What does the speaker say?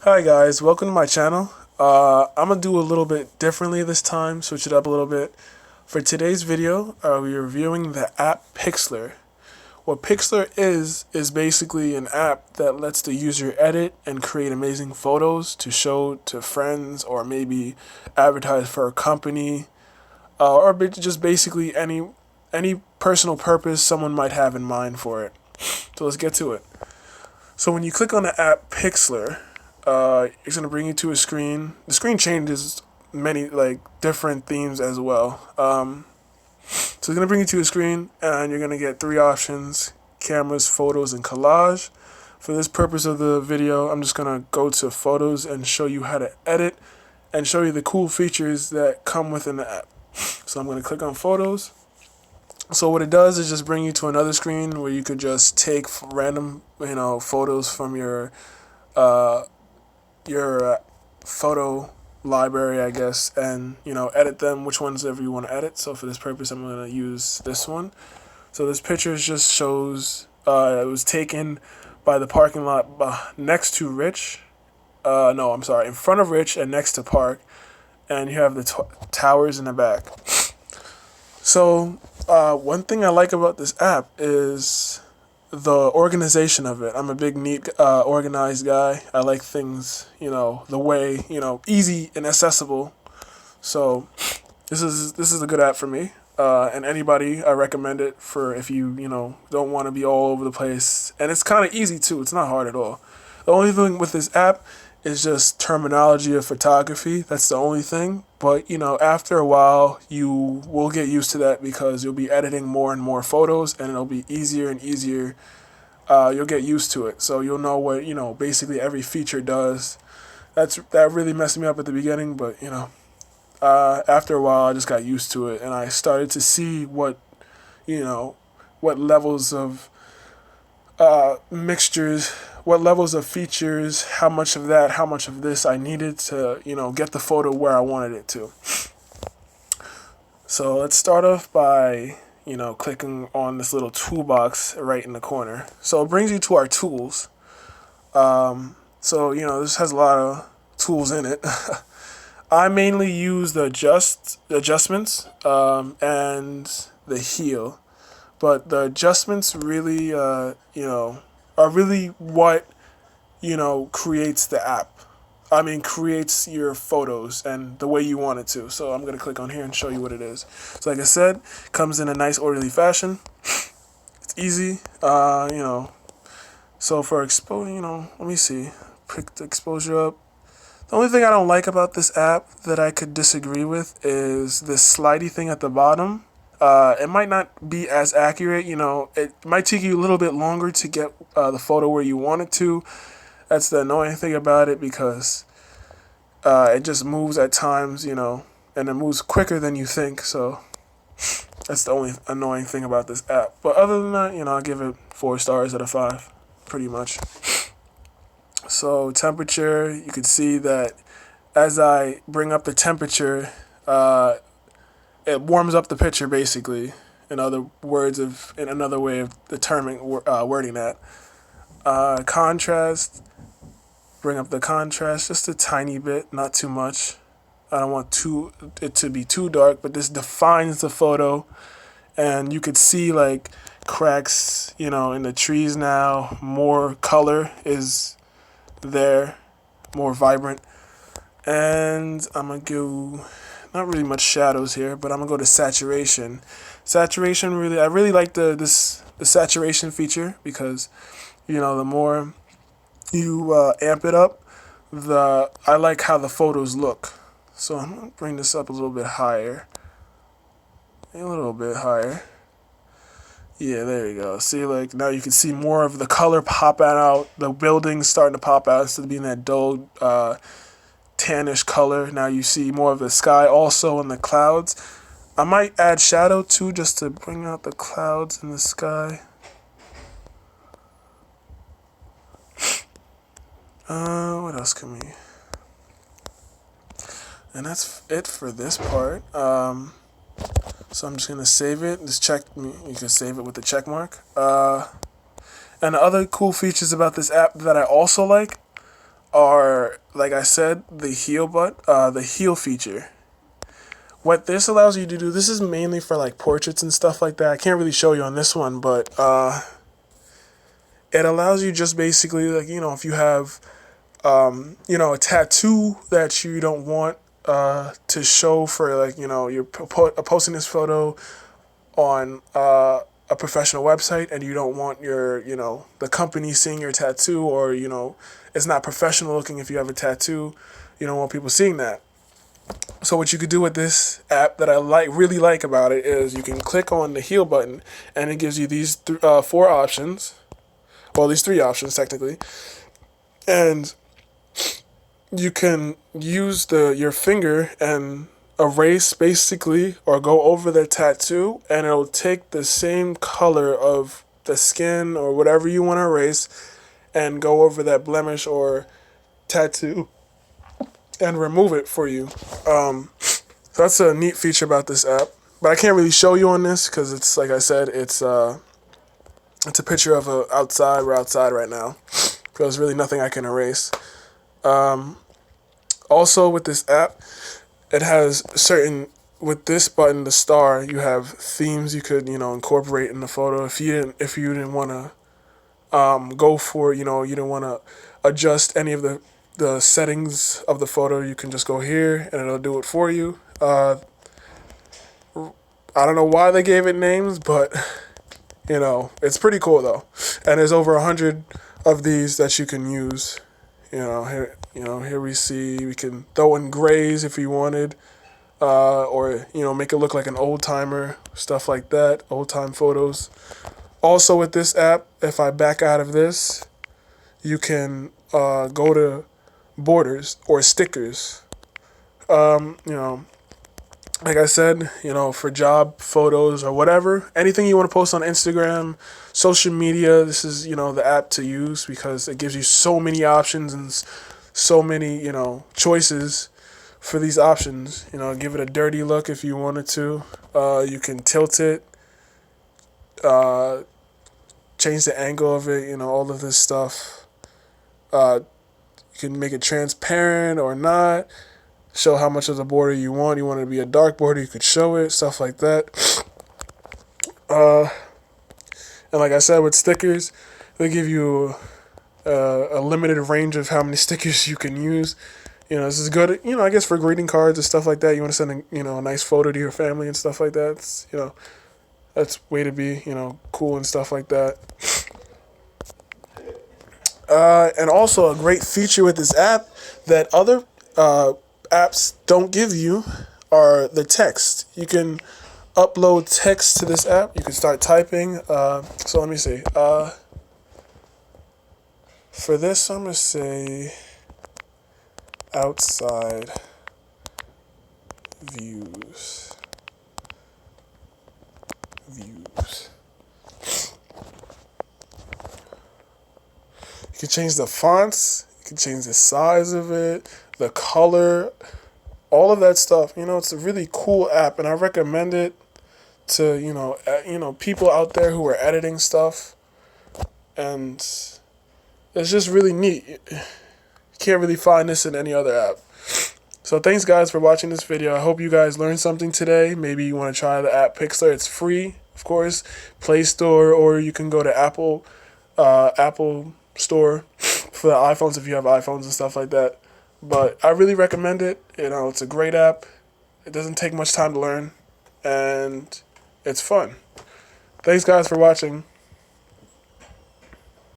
Hi guys, welcome to my channel. I'm gonna do a little bit differently this time, switch it up a little bit. For today's video, we're reviewing the app Pixlr. What Pixlr is basically an app that lets the user edit and create amazing photos to show to friends or maybe advertise for a company, or just basically any personal purpose someone might have in mind for it. So let's get to it. So when you click on the app Pixlr, it's gonna bring you to a screen. The screen changes many different themes as well. So it's gonna bring you to a screen, and you're gonna get three options: cameras, photos, and collage. For this purpose of the video, I'm just gonna go to photos and show you how to edit and show you the cool features that come within the app. So I'm gonna click on photos. So what it does is just bring you to another screen where you could just take random, photos from uh, your photo library, I guess, and edit them which ones ever you want to edit. So for this purpose, I'm going to use this one. So this picture just shows it was taken by the parking lot next to Rich. No, I'm sorry, in front of Rich and next to Park, and you have the towers in the back. So one thing I like about this app is the organization of it. I'm a big, neat, organized guy. I like things, the way, easy and accessible. So this is a good app for me. And anybody, I recommend it for if you, don't want to be all over the place. And it's kind of easy too. It's not hard at all. The only thing with this app is just terminology of photography. That's the only thing. But, after a while, you will get used to that because you'll be editing more and more photos, and it'll be easier and easier. You'll get used to it. So you'll know what, basically every feature does. That really messed me up at the beginning, but, after a while, I just got used to it, and I started to see what levels of mixtures, what levels of features, how much of that, how much of this I needed to, get the photo where I wanted it to. So let's start off by, clicking on this little toolbox right in the corner. So it brings you to our tools. So, this has a lot of tools in it. I mainly use the adjustments, and the heal. But the adjustments really, are really what, creates the app. I mean, creates your photos and the way you want it to. So I'm going to click on here and show you what it is. So like I said, comes in a nice orderly fashion. It's easy, So for exposure, let me see. Pick the exposure up. The only thing I don't like about this app that I could disagree with is this slidey thing at the bottom. It might not be as accurate, it might take you a little bit longer to get the photo where you want it to. That's the annoying thing about it because it just moves at times, and it moves quicker than you think. So that's the only annoying thing about this app. But other than that, I'll give it 4 stars out of 5, pretty much. So temperature, you can see that as I bring up the temperature, it warms up the picture basically. In another way of determining wording that. Contrast, bring up the contrast just a tiny bit, not too much. I don't want it to be too dark, but this defines the photo, and you could see like cracks, in the trees now. More color is there, more vibrant, and I'm gonna go. Not really much shadows here, but I'm gonna go to saturation. Saturation I really like the saturation feature because, the more you amp it up, I like how the photos look. So I'm gonna bring this up a little bit higher. A little bit higher. Yeah, there you go. See, like now you can see more of the color pop out. The building's starting to pop out instead of being that dull, tannish color. Now you see more of the sky also in the clouds. I might add shadow too just to bring out the clouds in the sky. What else can we? And that's it for this part. So I'm just gonna save it. You can save it with the check mark. And the other cool features about this app that I also like are, like I said, the heal feature. What this allows you to do, this is mainly for like portraits and stuff like that. I can't really show you on this one, but it allows you just basically, like, if you have a tattoo that you don't want to show for, like, you're posting this photo on a professional website, and you don't want the company seeing your tattoo, or it's not professional looking if you have a tattoo. You don't want people seeing that. So what you could do with this app that I really like about it is you can click on the heal button, and it gives you these 4 options. Well, these 3 options technically, and you can use your finger and erase basically, or go over the tattoo, and it'll take the same color of the skin or whatever you want to erase and go over that blemish or tattoo and remove it for you. So that's a neat feature about this app, but I can't really show you on this because it's, like I said, it's a picture of outside. We're outside right now, so there's really nothing I can erase. Also with this app, it has with this button, the star, you have themes you could incorporate in the photo. If you didn't want to go for you didn't want to adjust any of the settings of the photo, you can just go here and it'll do it for you. I don't know why they gave it names, but it's pretty cool though. And there's over 100 of these that you can use. Here we see we can throw in grays if you wanted, or make it look like an old timer, stuff like that, old time photos. Also with this app, if I back out of this, you can go to borders or stickers. Like I said, for job photos or whatever, anything you want to post on Instagram, social media, this is, the app to use because it gives you so many options and so many, choices for these options. Give it a dirty look if you wanted to. You can tilt it, change the angle of it, all of this stuff. You can make it transparent or not. Show how much of the border you want. You want it to be a dark border, you could show it, stuff like that. And like I said, with stickers, they give you a limited range of how many stickers you can use. This is good, I guess for greeting cards and stuff like that. You want to send a nice photo to your family and stuff like that. It's, that's way to be, cool and stuff like that. And also a great feature with this app that other apps don't give you are the text. You can upload text to this app. You can start typing. So let me see. For this, I'm going to say outside views. You can change the fonts. You can change the size of it, the color, all of that stuff. It's a really cool app, and I recommend it to people out there who are editing stuff, and it's just really neat. You can't really find this in any other app. So thanks guys for watching this video. I hope you guys learned something today. Maybe you want to try the app Pixlr. It's free, of course, Play Store, or you can go to Apple Store for the iPhones if you have iPhones and stuff like that. But I really recommend it. It's a great app. It doesn't take much time to learn, and it's fun. Thanks guys for watching.